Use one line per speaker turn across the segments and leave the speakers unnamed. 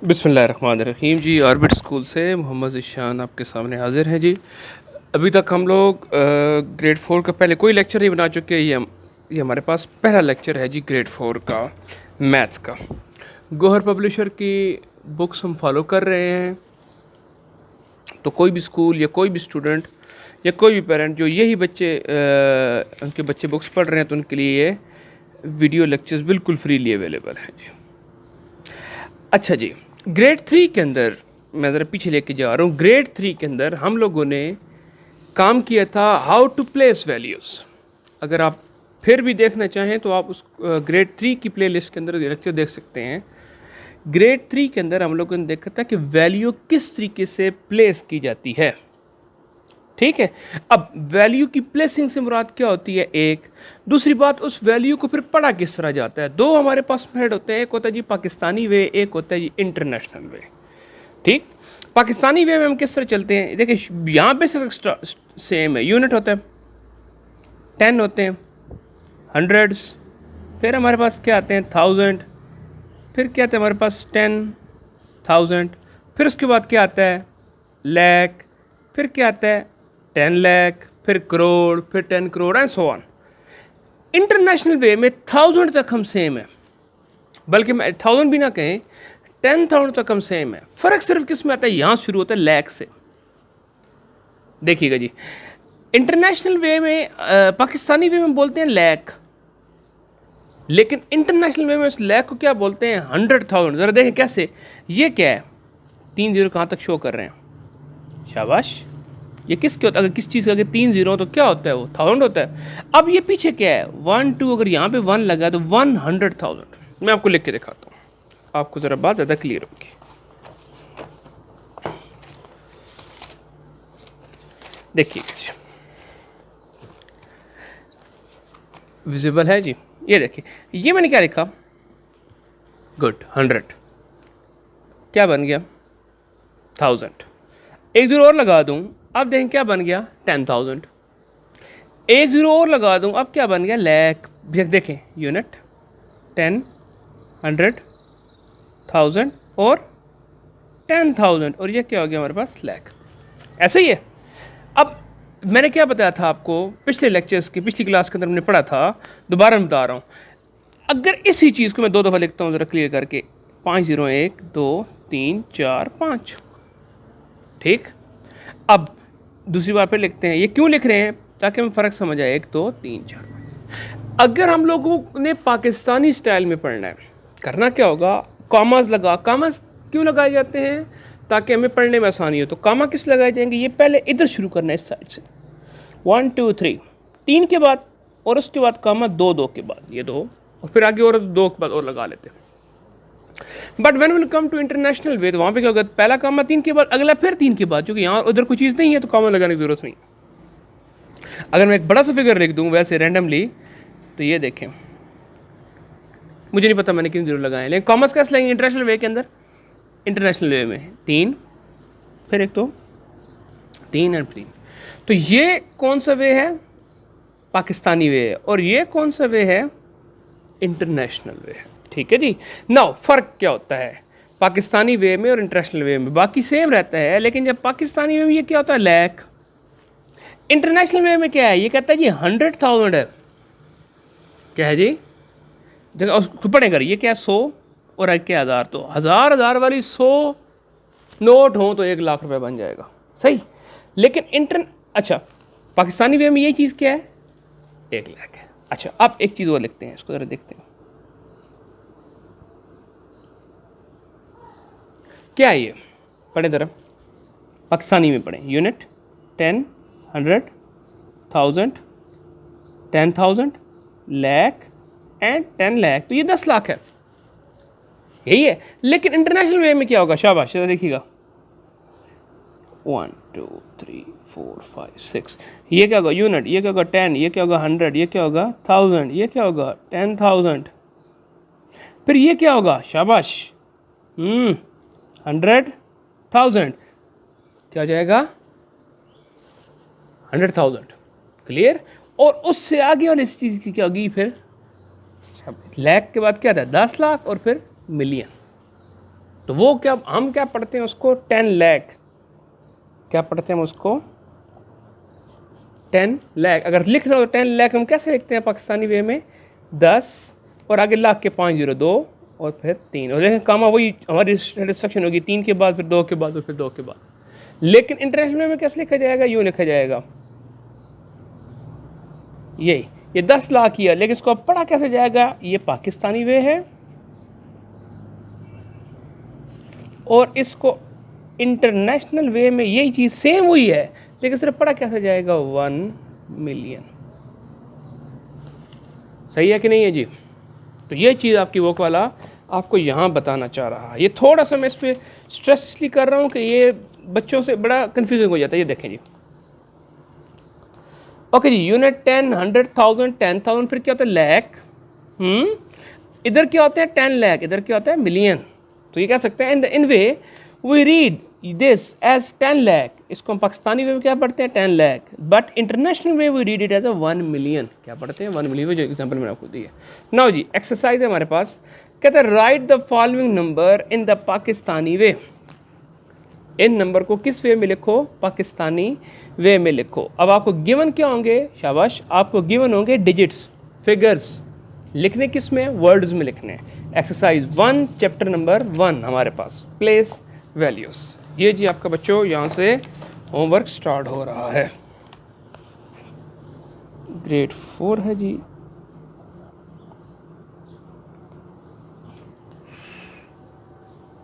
बिस्मिल्लाहिर्रहमानिर्रहीम जी। Orbit school से मोहम्मद ज़ीशान आपके सामने हाजिर हैं जी। अभी तक हम लोग ग्रेड 4 का पहले कोई लेक्चर नहीं बना चुके। ये हमारे पास पहला लेक्चर है जी ग्रेड 4 का मैथ्स का। गौहर पब्लिशर की बुक्स हम फॉलो कर रहे हैं। तो कोई भी स्कूल या कोई भी स्टूडेंट या कोई भी पेरेंट जो यही बच्चे उनके बच्चे बुक्स पढ़ रहे हैं तो उनके लिए ये वीडियो लेक्चर्स बिल्कुल फ्रीली अवेलेबल हैं जी। अच्छा जी, ग्रेड 3 के अंदर मैं ज़रा पीछे लेके जा रहा हूँ। ग्रेड 3 के अंदर हम लोगों ने काम किया था हाउ टू प्लेस वैल्यूज़। अगर आप फिर भी देखना चाहें तो आप उस ग्रेड 3 की प्लेलिस्ट के अंदर लेक्चर देख सकते हैं। ग्रेड 3 के अंदर हम लोगों ने देखा था कि वैल्यू किस तरीके से प्लेस की जाती है। ठीक है, अब वैल्यू की प्लेसिंग से मुराद क्या होती है? एक दूसरी बात, उस वैल्यू को फिर पढ़ा किस तरह जाता है। दो हमारे पास मेथड होते हैं, एक होता है जी पाकिस्तानी वे, एक होता है जी इंटरनेशनल वे। ठीक, पाकिस्तानी वे में हम किस तरह चलते हैं? देखिए यहाँ पे सेम है, यूनिट होता है, 10 होते हैं, हंड्रेड्स, फिर हमारे पास क्या आते हैं 1000, फिर क्या आता है हमारे पास 10,000, फिर उसके बाद क्या आता है लाख, फिर क्या आता है 10 लाख, फिर करोड़, फिर 10 crore and so on. International way में 1000 तक हम सेम है, बल्कि मैं 1000 भी ना कहें, 10,000 तक हम सेम है। फ़र्क सिर्फ किस में आता है? यहाँ शुरू होता है लाख से। देखिएगा जी, इंटरनेशनल वे में पाकिस्तानी वे में बोलते हैं लाख, लेकिन इंटरनेशनल वे में उस लाख को क्या बोलते हैं? 100,000। ज़रा देखें कैसे, ये क्या है, 3 जीरो कहाँ तक शो कर रहे हैं? शाबाश, ये किसके होता है? अगर किस चीज़ का अगर 3 जीरो हो तो क्या होता है? वो 1000 होता है। अब ये पीछे क्या है? 1 2, अगर यहाँ पे 1 लगा तो 100,000। मैं आपको लिख के दिखाता हूँ, आपको ज़रा बात ज़्यादा क्लियर होगी। देखिए जी, विजिबल है जी, ये देखिए, ये मैंने क्या लिखा? गुड, 100 क्या बन गया? 1000। एक जीरो और लगा दूं, अब देखें क्या बन गया? 10,000। एक जीरो और लगा दूं, अब क्या बन गया? लाख। देखें यूनिट 10, 100, 1000 और 10,000, और ये क्या हो गया हमारे पास? लाख। ऐसा ही है। अब मैंने क्या बताया था आपको पिछले लेक्चर्स की, पिछली क्लास के अंदर हमने पढ़ा था, दोबारा मैं बता रहा हूँ। अगर इसी चीज़ को मैं 2 दफ़ा लिखता हूँ, ज़रा क्लियर करके, 5 0 1 2 3 4 5। ठीक, अब दूसरी बार फिर लिखते हैं। ये क्यों लिख रहे हैं? ताकि हमें फ़र्क समझ आए, 1 2 3 4। अगर हम लोगों ने पाकिस्तानी स्टाइल में पढ़ना है, करना क्या होगा? कॉमास लगा, कॉमास क्यों लगाए जाते हैं? ताकि हमें पढ़ने में आसानी हो। तो कॉमा किस लगाए जाएंगे? ये पहले इधर शुरू करना है, इस साइड से, 1 2 3, 3 के बाद, और उसके बाद कॉमा 2 2 के बाद, ये 2, और फिर आगे और 2 के बाद और लगा लेते हैं। But when will come to international way, तो वहाँ पे क्या होगा? पहला कॉमा 3 के बाद, अगला फिर 3 के बाद, क्योंकि यहाँ उधर कोई चीज़ नहीं है तो कॉमा लगाने की ज़रूरत नहीं। अगर मैं एक बड़ा सा फिगर लिख दूँ वैसे रैंडमली, तो ये देखें, मुझे नहीं पता मैंने किन जीरो लगाए, लेकिन कॉमर्स कैसे लगेंगे इंटरनेशनल वे के अंदर? इंटरनेशनल वे में 3, फिर एक तो 3 एंड 3। तो ये कौन सा वे है? पाकिस्तानी वे है। और ये कौन सा वे है? इंटरनेशनल वे है। ठीक है जी। नाउ फ़र्क क्या होता है पाकिस्तानी वे में और इंटरनेशनल वे में? बाकी सेम रहता है, लेकिन जब पाकिस्तानी वे में ये क्या होता है? लाख। इंटरनेशनल वे में क्या है? ये कहता है जी 100,000 है। क्या है जी? देखो उसको पढ़ेगा, ये क्या है? 100 और एक क्या? 1000। तो हज़ार वाली 100 नोट हो तो 1,00,000 रुपये बन जाएगा, सही। लेकिन अच्छा, पाकिस्तानी वे में ये चीज़ क्या है? 1,00,000 है। अच्छा, अब एक चीज़ और लिखते हैं, इसको ज़रा देखते हैं क्या है ये। पढ़े ज़रा, पाकिस्तानी में पढ़ें। यूनिट 10, 100, 1000, 10,000, लाख एंड 10 लाख, तो ये 10 लाख है, यही है। लेकिन इंटरनेशनल वे में क्या होगा? शाबाश, देखिएगा, 1 2 3 4 5 6, ये क्या होगा? यूनिट, ये क्या होगा? 10, ये क्या होगा? 100, ये क्या होगा? 1000, ये क्या होगा? 10,000, फिर ये क्या होगा? शाबाश, 100,000, क्या हो जाएगा? 100,000। क्लियर? और उससे आगे वाली इस चीज़ की क्या होगी फिर? लाख के बाद क्या था? 10 लाख, और फिर मिलियन। तो वो क्या, हम क्या पढ़ते हैं उसको 10 लाख, क्या पढ़ते हैं हम उसको 10 लाख। अगर लिख रहे हो 10 लाख हम कैसे लिखते हैं पाकिस्तानी वे में, 10 और आगे लाख के 502 और फिर 3, और लेकिन कामा वही हमारी डिस्ट्रक्शन होगी, 3 के बाद फिर 2 के बाद और फिर 2 के बाद। लेकिन इंटरनेशनल में कैसे लिखा जाएगा, यूँ लिखा जाएगा, यही ये 10 लाख किया, लेकिन इसको अब पढ़ा कैसे जाएगा, ये पाकिस्तानी वे है और इसको इंटरनेशनल वे में यही चीज़ सेम हुई है, लेकिन सिर्फ पढ़ा कैसे जाएगा 1 मिलियन। सही है कि नहीं है जी। तो ये चीज़ आपकी वो वाला आपको यहाँ बताना चाह रहा है। ये थोड़ा सा मैं इस पर स्ट्रेस इसलिए कर रहा हूँ कि ये बच्चों से बड़ा कन्फ्यूजिंग हो जाता है। ये देखें जी, ओके जी, यूनिट 10, 100,000, 10,000, फिर क्या होता है लैख, इधर क्या होता है 10 लाख, इधर क्या होता है मिलियन। तो ये कह सकते हैं in way we read this as 10 lakh, इसको हम पाकिस्तानी वे में क्या पढ़ते हैं 10 lakh, but international way we read it as a 1 million. क्या पढ़ते हैं 1 मिलियन, जो एग्जाम्पल मैंने आपको दी है। नाउ जी एक्सरसाइज है हमारे पास, कहते हैं right the following number in the Pakistani way. In number को किस वे में लिखो, पाकिस्तानी वे में लिखो। अब आपको गिवन क्या होंगे, शाबाश, आपको गिवन होंगे डिजिट्स, फिगर्स, लिखने किस में, वर्ड्स में लिखने। एक्सरसाइज 1 चैप्टर नंबर 1 हमारे पास प्लेस वैल्यूज। ये जी आपका बच्चों यहाँ से होमवर्क स्टार्ट हो रहा है। ग्रेड 4 है जी।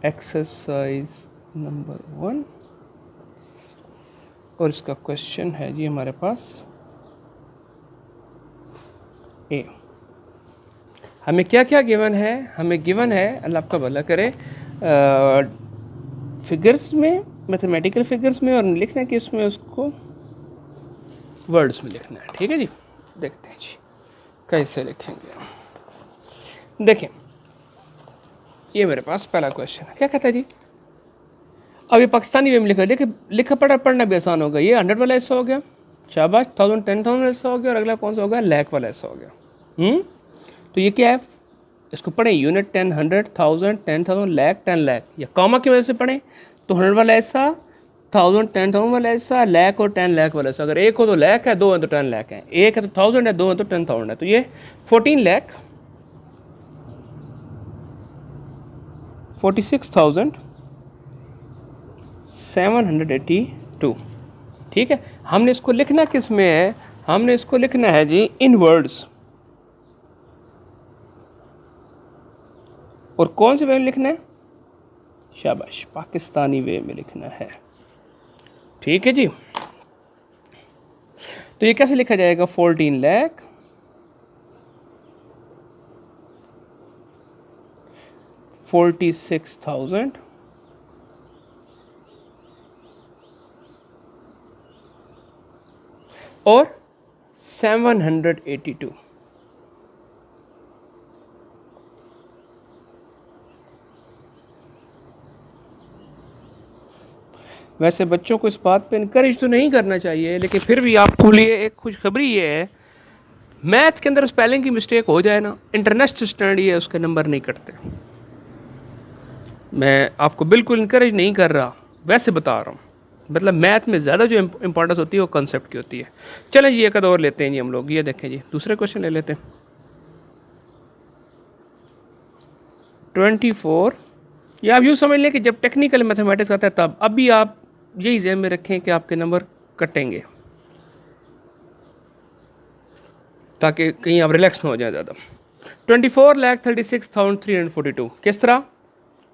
एक्सरसाइज नंबर 1 और इसका क्वेश्चन है जी हमारे पास ए। हमें क्या क्या गिवन है, हमें गिवन है, अल्लाह आपका भला करे, फिगर्स में, मैथमेटिकल फिगर्स में, और लिखना कि इसमें उसको वर्ड्स में लिखना है। ठीक है जी, देखते हैं जी कैसे लिखेंगे। देखें ये मेरे पास पहला क्वेश्चन है, क्या कहता है जी, अब ये पाकिस्तानी वे में लिखा, देखिए लिखा पढ़ना भी आसान होगा। ये 100 वाला ऐसा हो गया, शाबाश, 1000, 10,000 ऐसा हो गया, और अगला कौन सा होगा, लाख वाला ऐसा हो गया। तो ये क्या है, इसको पढ़ें यूनिट 10, 100, 1000, 10,000, लाख, 10 लाख, या कॉमा की वजह से पढ़ें तो 100 वाला ऐसा, 1000, 10,000 वाला ऐसा, लाख और 10 लाख वाला ऐसा। अगर एक हो तो लाख है, दो है तो 10 लाख है, एक है तो 1000 है, दो है तो 10,000 है। तो ये 14 लाख 46,782। ठीक है, हमने इसको लिखना किस में है, हमने इसको लिखना है जी इन वर्ड्स, और कौन से वे में लिखना है, शाबाश, पाकिस्तानी वे में लिखना है। ठीक है जी, तो ये कैसे लिखा जाएगा, 14 लाख 46,000 और 782। वैसे बच्चों को इस बात पे इनकरेज तो नहीं करना चाहिए, लेकिन फिर भी आपके लिए एक खुशखबरी ये है, मैथ के अंदर स्पेलिंग की मिस्टेक हो जाए ना, इंटरनेशनल स्टैंडर्ड ये उसके नंबर नहीं कटते। मैं आपको बिल्कुल इनकरेज नहीं कर रहा, वैसे बता रहा हूँ, मतलब मैथ में ज़्यादा जो इंपॉर्टेंस होती है वो कंसेप्ट की होती है। चलें जी एक और लेते हैं जी हम लोग, ये देखें जी दूसरे क्वेश्चन ले लेते हैं। 24, या आप यूँ समझ लें कि जब टेक्निकल मैथमेटिक्स आता है तब, अभी आप यही ज़हन में रखें कि आपके नंबर कटेंगे, ताकि कहीं आप रिलैक्स ना हो जाए ज़्यादा। 24,36,342 किस तरह,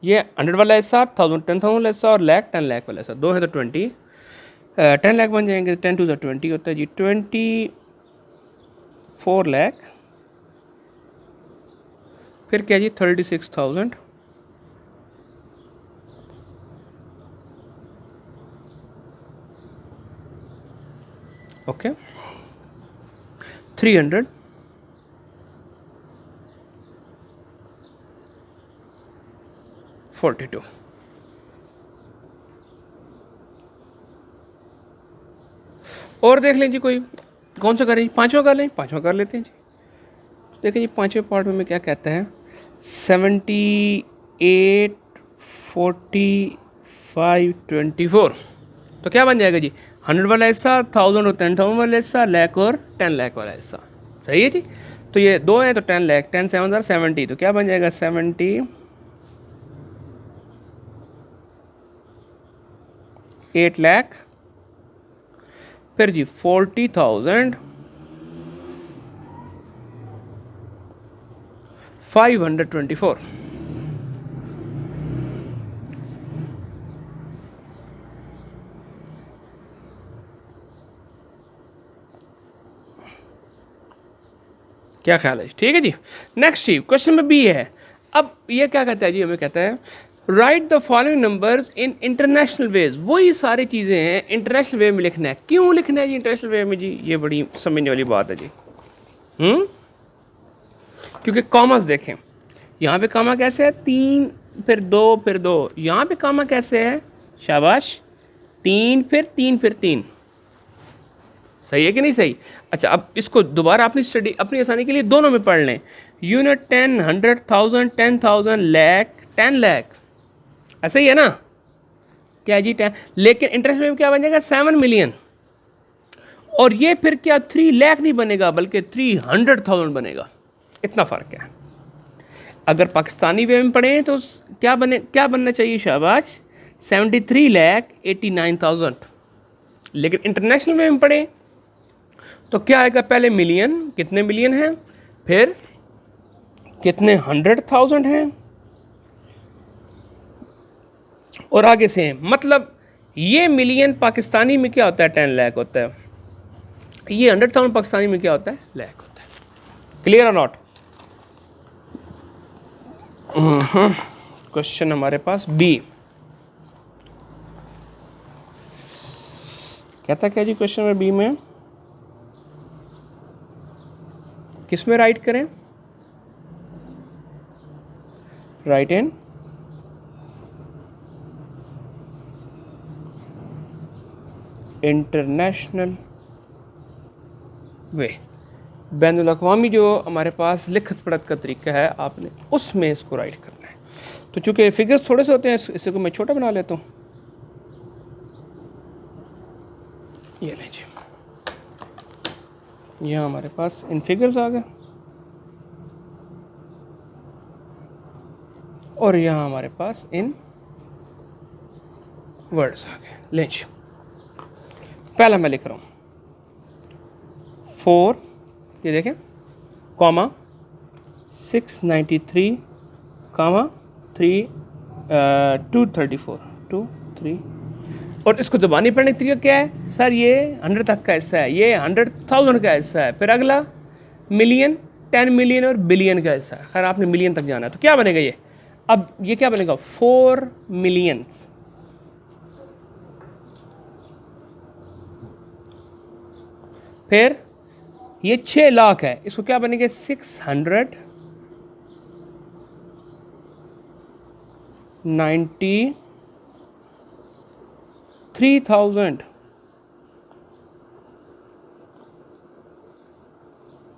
ये 100 वाला ऐसा, 1000, 10,000 वाला ऐसा, और लाख 10 लाख वाला ऐसा, दो है तो 10 लाख बन जाएंगे, 10 टू 20 होता है जी, 24 लाख, फिर क्या जी 36,000, ओके, 342। और देख लें जी कोई, कौन सा करें, पांचवा कर लें, पांचवा कर लेते हैं जी। देखें जी पांचवें पार्ट में क्या कहता है, 78 4524, तो क्या बन जाएगा जी? 100 वाला हिस्सा, 1000 और 10,000 वाला हिस्सा, लाख और 10 लाख वाला हिस्सा। सही है जी। तो ये दो हैं तो 10 लाख, 10 7 हज़ार 70, तो क्या बन जाएगा? 8 लाख। फिर जी 40,524। क्या ख्याल है? ठीक है जी। नेक्स्ट जी क्वेश्चन में बी है। अब ये क्या कहता है जी? हमें कहता है write the following numbers in international ways. वही सारी चीज़ें हैं, इंटरनेशनल वे में लिखना है। क्यों लिखना है जी इंटरनेशनल वे में? जी ये बड़ी समझने वाली बात है जी। क्योंकि कॉमर्स देखें, यहाँ पे कामा कैसे है? 3 फिर 2 फिर 2। यहाँ पे कामा कैसे है? शाबाश, 3 फिर 3 फिर 3। सही है कि नहीं सही? अच्छा, अब इसको दोबारा अपनी स्टडी अपनी आसानी के लिए दोनों में पढ़ लें। यूनिट 10, 100,000, 10,000, लाख, 10 लाख, ऐसा ही है ना? क्या जी 10, लेकिन इंटरेस्ट में क्या बन जाएगा? 7 मिलियन। और ये फिर क्या 3 लाख नहीं बनेगा बल्कि 300,000 बनेगा। इतना फ़र्क है। अगर पाकिस्तानी वे में पढ़ें तो क्या बनना चाहिए? शाबाश, 73,89,000। लेकिन इंटरनेशनल वे में पढ़ें तो क्या आएगा? पहले मिलियन, कितने मिलियन हैं, फिर कितने 100,000 हैं, और आगे से हैं। मतलब ये मिलियन पाकिस्तानी में क्या होता है? 10 लाख होता है। ये 100,000 पाकिस्तानी में क्या होता है? लाख होता है। क्लियर और नॉट? क्वेश्चन हमारे पास बी कहता क्या जी? क्वेश्चन नंबर बी में किस में राइट करें? राइट इन इंटरनेशनल वे। बैनुल अक़वामी जो हमारे पास लिखत पढ़त का तरीका है, आपने उसमें इसको राइट करना है। तो चूंकि फिगर्स थोड़े से होते हैं, इसे को मैं छोटा बना लेता हूँ। ये लें जी, यहाँ हमारे पास इन फिगर्स आ गए और यहाँ हमारे पास इन वर्ड्स आ गए। लें जी, पहला मैं लिख रहा हूँ 4, ये देखें, कॉमा 693, कॉमा 3 234 2 3। और इसको ज़बानी पढ़ने का तरीका क्या है? सर ये 100 तक का हिस्सा है, ये 100,000 का हिस्सा है, फिर अगला मिलियन, 10 मिलियन और बिलियन का हिस्सा है। खैर आपने मिलियन तक जाना है तो क्या बनेगा ये? अब ये क्या बनेगा? 4 मिलियन। फिर ये 6 लाख है, इसको क्या बनेगा? 693,000।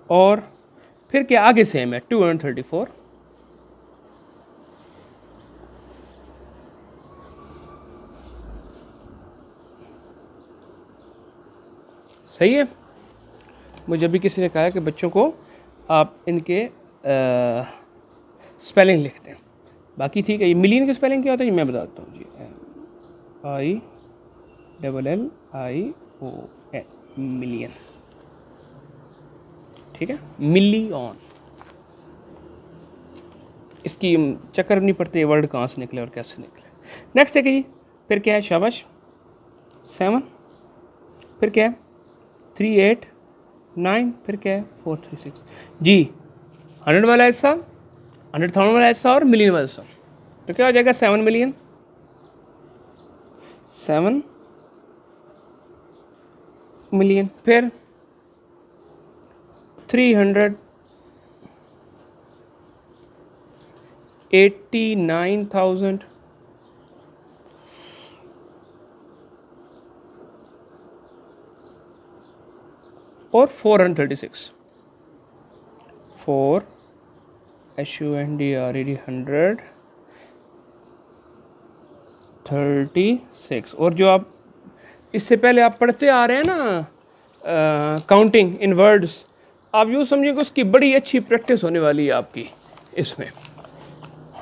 और फिर क्या आगे सेम है? 234। सही है। मुझे अभी किसी ने कहा है कि बच्चों को आप इनके स्पेलिंग लिख दें। बाकी ठीक है। ये मिलियन की स्पेलिंग क्या होता है? मैं बताता हूँ जी, MILLION, मिलियन। ठीक है, मिलियन। इसकी चक्कर नहीं पड़ते वर्ड कहाँ से निकले और कैसे निकले। नेक्स्ट देखिए जी, फिर क्या है? शाबाश, 7, फिर क्या है? 389, फिर क्या है? 436 जी। 100 वाला हिस्सा, 100,000 वाला हिस्सा और मिलियन वाला हिस्सा, तो क्या हो जाएगा? 7 मिलियन, 7 मिलियन, फिर 389,000 और 436। 4 SUNDRED 100 36। और जो आप इससे पहले आप पढ़ते आ रहे हैं ना काउंटिंग इन वर्ड्स, आप यूँ समझिए कि उसकी बड़ी अच्छी प्रैक्टिस होने वाली है आपकी इसमें,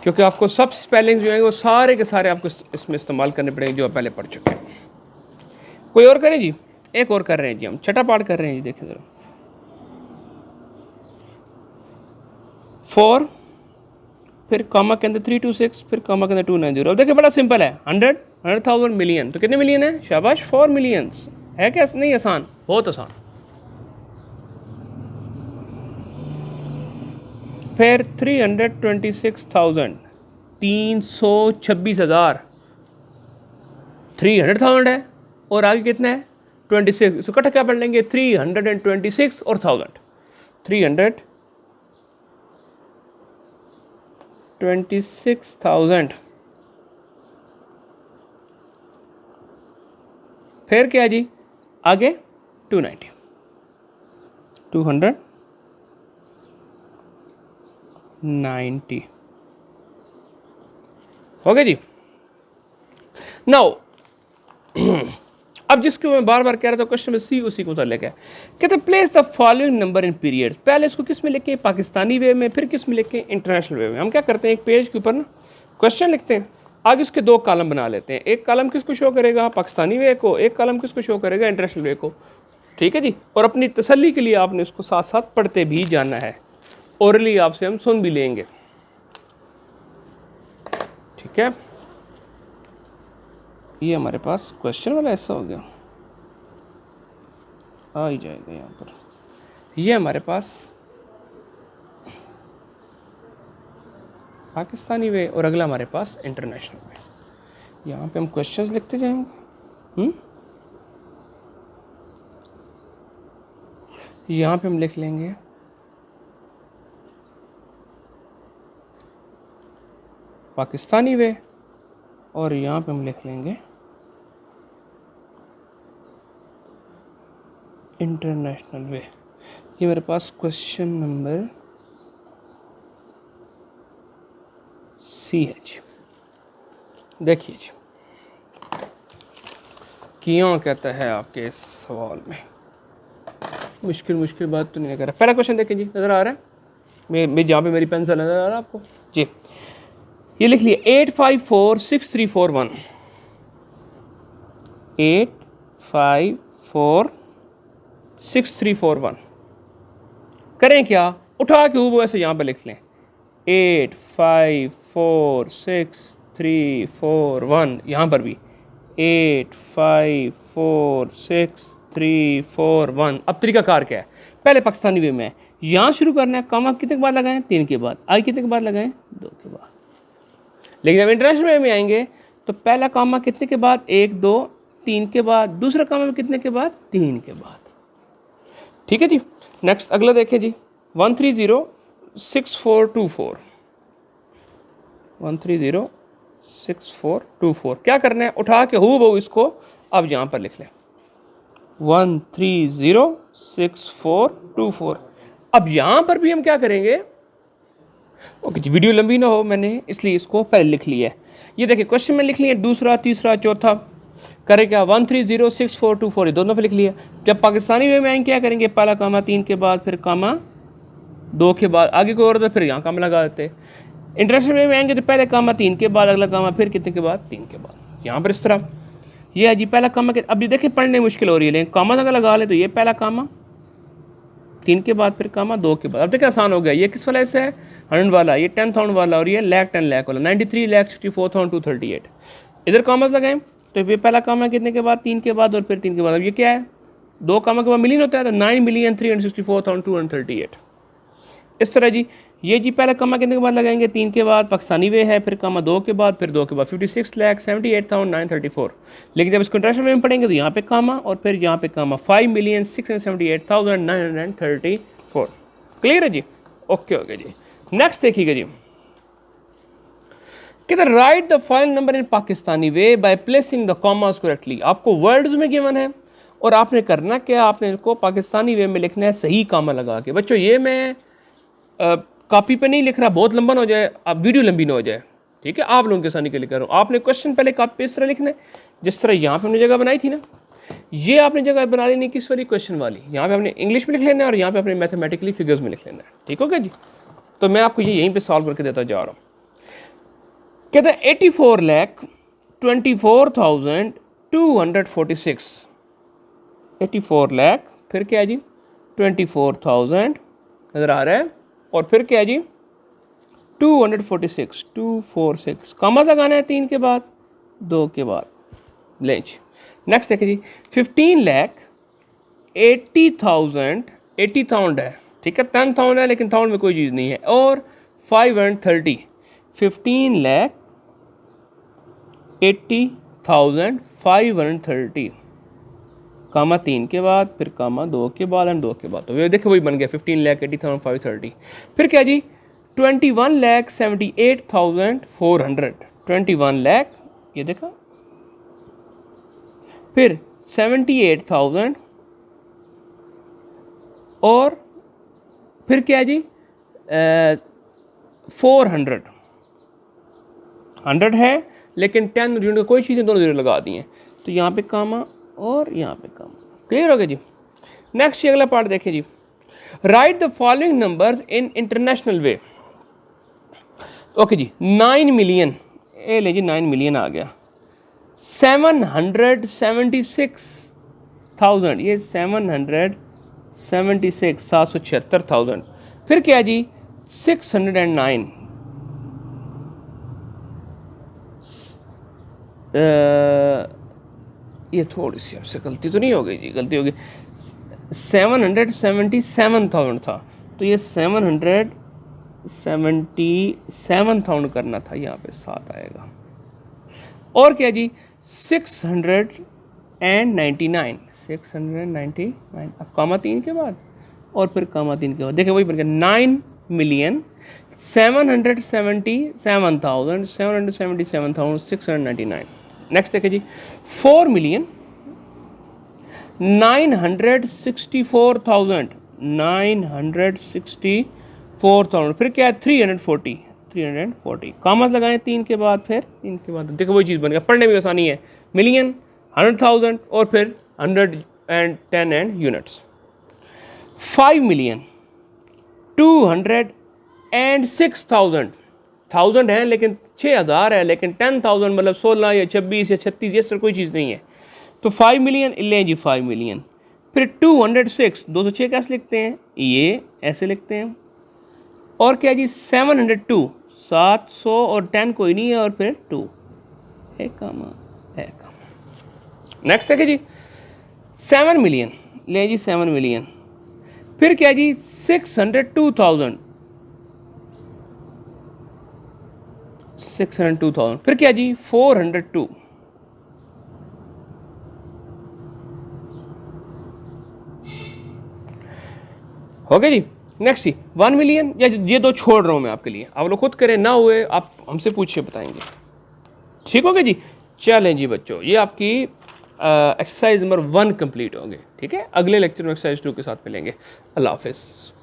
क्योंकि आपको सब स्पेलिंग जो है वो सारे के सारे आपको इसमें इस्तेमाल करने पड़ेंगे जो आप पहले पढ़ चुके हैं। कोई और करें जी? एक और कर रहे हैं जी, हम छठा पाठ कर रहे हैं जी। देखिए जरा, 4 फिर कॉमा के अंदर 326 फिर कॉमा के अंदर 290। अब देखिए बड़ा सिंपल है, 100, 100,000, मिलियन, तो कितने मिलियन है? शाबाश, 4 मिलियंस है। क्या नहीं आसान? बहुत आसान। फिर 326,000, 326,000, 300,000 है और आगे कितना है? 26। इसको इकट्ठा क्या पढ़ लेंगे? 326 और 1000, 326,000। फिर क्या जी आगे? 290, 290 हो गया जी। नाउ अब जिसको मैं बार बार कह रहा था क्वेश्चन में सी उसी को तो लेके कहते place the following number in period. पहले इसको किस में लिखे? पाकिस्तानी वे में, फिर किस में लिखे? इंटरनेशनल वे में। हम क्या करते हैं, एक पेज के ऊपर ना क्वेश्चन लिखते हैं, आगे उसके 2 कॉलम बना लेते हैं। एक कॉलम किसको शो करेगा? पाकिस्तानी वे को। एक कॉलम किसको शो करेगा? इंटरनेशनल वे को। ठीक है जी। और अपनी तसल्ली के लिए आपने उसको साथ साथ पढ़ते भी जाना है, ओरली आपसे हम सुन भी लेंगे। ठीक है, ये हमारे पास क्वेश्चन वाला ऐसा हो गया, आ ही जाएगा यहाँ पर। ये हमारे पास पाकिस्तानी वे और अगला हमारे पास इंटरनेशनल वे। यहाँ पे हम क्वेश्चंस लिखते जाएंगे। यहाँ पे हम लिख लेंगे पाकिस्तानी वे और यहाँ पे हम लिख लेंगे इंटरनेशनल वे। ये मेरे पास क्वेश्चन नंबर सी है जी। देखिए जी क्यों कहता है आपके इस सवाल में, मुश्किल बात तो नहीं कर रहा। पहला क्वेश्चन देखिए जी, नज़र आ रहा है? मैं जहाँ पे मेरी पेंसिल नज़र आ रहा है आपको जी, ये लिख लिए 8546341, 8546341। करें क्या? उठा के वो ऐसे यहाँ पे लिख लें 8546341, यहाँ पर भी 8546341। अब तरीका कार क्या है? पहले पाकिस्तानी वे में यहाँ शुरू करना है, कॉमा कितने के बाद लगाएं? 3 के बाद। आगे कितने के बाद लगाएं? 2 के बाद। लेकिन जब इंटरनेशनल वे में आएंगे तो पहला कॉमा कितने के बाद? 1 2 3 के बाद। दूसरा कॉमा कितने के बाद? 3 के बाद। ठीक है जी। नेक्स्ट अगला देखें जी, 1306424, 1306424। क्या करना है? उठा के हूबहू इसको अब यहाँ पर लिख लें 1306424। अब यहाँ पर भी हम क्या करेंगे? ओके जी, वीडियो लंबी ना हो मैंने इसलिए इसको पहले लिख लिया है। ये देखिए क्वेश्चन में लिख लिया दूसरा, तीसरा, चौथा। करें क्या? 1306424 ये दोनों पे लिख लिया। जब पाकिस्तानी वे में आएंगे क्या करेंगे? पहला कामा 3 के बाद, फिर कामा 2 के बाद, आगे कोई और तो फिर यहाँ कामा लगा देते। इंटरनेशनल वे में आएंगे तो पहले कामा 3 के बाद, अगला कामा फिर कितने के बाद? 3 के बाद। यहाँ पर इस तरह ये है जी पहला कामा के। अब ये देखिए पढ़ने मुश्किल हो रही है, लेकिन कामा अगर लगा ले तो ये पहला कामा 3 के बाद, फिर कामा 2 के बाद। अब देखिए आसान हो गया। ये किस वाला से है? 100 वाला, ये 10,000 वाला और ये 10 लाख वाला, 93,64,238। इधर कामा लगाएं तो ये पहला कामा कितने के बाद? 3 के बाद और फिर 3 के बाद। अब ये क्या है? 2 कामा के बाद मिलियन होता है तो 9,364,238। इस तरह जी ये जी पहला कामा कितने के बाद लगाएंगे? 3 के बाद। पाकिस्तानी वे है, फिर कामा 2 के बाद, फिर 2 के बाद, 56,78,934। लेकिन जब इसको इंटरनेशनल में पढ़ेंगे तो यहाँ पे कामा और फिर यहाँ पे कामा 5,678,934। क्लियर है जी? ओके ओके जी। नेक्स्ट देखिएगा जी, कहते right the following number in Pakistani way by placing the commas correctly. आपको वर्ड्स में गिवन है और आपने करना क्या? आपने इसको पाकिस्तानी वे में लिखना है सही कामा लगा के। बच्चों ये मैं कॉपी पे नहीं लिख रहा, बहुत लंबा ना हो जाए, अब वीडियो लंबी ना हो जाए। ठीक है, आप लोगों के आसानी के लिए कर रहा हूँ। आपने क्वेश्चन पहले कॉपी इस तरह लिखना है जिस तरह यहाँ पे हमने जगह बनाई थी ना, ये आपने जगह बना लेनी किस वाली, क्वेश्चन वाली। यहाँ पे हमने इंग्लिश में लिख लेना है और यहाँ पे अपने मैथमेटिकली फिगर्स में लिख लेना है। ठीक हो गया जी। तो मैं आपको ये यहीं पे सॉल्व करके देता जा रहा हूँ। कहते हैं 84,24,246, 84 लाख, फिर क्या है जी 24,000 नजर आ रहा है, और फिर क्या है जी 246, 246, कॉमा लगाना है 3 के बाद 2 के बाद। लें जी नेक्स्ट देखिए जी 15,80,000, 80,000 है, ठीक है, 10,000 है लेकिन 1000 में कोई चीज़ नहीं है, और 530, 15,80,530, कामा 3 के बाद, फिर कामा 2 के बाद एंड 2 के बाद। तो ये देखिए वही बन गया 15,80,530। फिर क्या जी 21,78,400, 21 लाख, ये देखा, फिर 78,000, और फिर क्या जी 400, 100 है लेकिन 10 यूनिट का कोई चीज़ नहीं, दोनों जीरो लगा दिए, तो यहाँ पे कामा और यहाँ पे कामा। क्लियर हो गया जी। नेक्स्ट अगला पार्ट देखिए जी, write the following numbers in international way. Okay जी 9 मिलियन, ए ले जी 9 मिलियन आ गया, 776,000, ये 776, 776,000, फिर क्या जी 609, ये थोड़ी सी आपसे गलती तो नहीं हो गई जी, गलती हो गई, 777,000 था, तो ये 777,000 करना था, यहाँ पे 7 आएगा, और क्या जी 699, 699, अब कामा 3 के बाद और फिर कामा 3 के बाद, देखिए वही बन गया 9,777,699। नेक्स्ट देखिए जी 4,964,000, 964,000, फिर क्या है 340, 340, कामत लगाएं 3 के बाद, फिर 3 के बाद, देखो वही चीज़ बन गया, पढ़ने में आसानी है, मिलियन, 100,000 और फिर 110 एंड यूनिट्स। 5,206,000, 1000 है लेकिन 6000 है, लेकिन 10,000 मतलब 16 या 26 या 36, ये सर कोई चीज़ नहीं है, तो 5 मिलियन लें जी 5 मिलियन, फिर 206, 206 कैसे लिखते हैं, ये ऐसे लिखते हैं, और क्या जी 702, 700 और 10 कोई नहीं है, और फिर 2 एक कामा एक। नेक्स्ट देखिए जी 7 मिलियन, ले जी 7 मिलियन, फिर क्या जी 602,000, 602,000, फिर क्या जी 402, हो गया जी। नेक्स्ट जी 1 मिलियन, या ये दो छोड़ रहा हूं मैं आपके लिए, आप लोग खुद करें, ना हुए आप हमसे पूछिए बताएंगे। ठीक हो गया जी। चलें जी बच्चों, ये आपकी एक्सरसाइज नंबर 1 कंप्लीट होंगे। ठीक है, अगले लेक्चर में एक्सरसाइज 2 के साथ मिलेंगे। अल्लाह हाफिज़।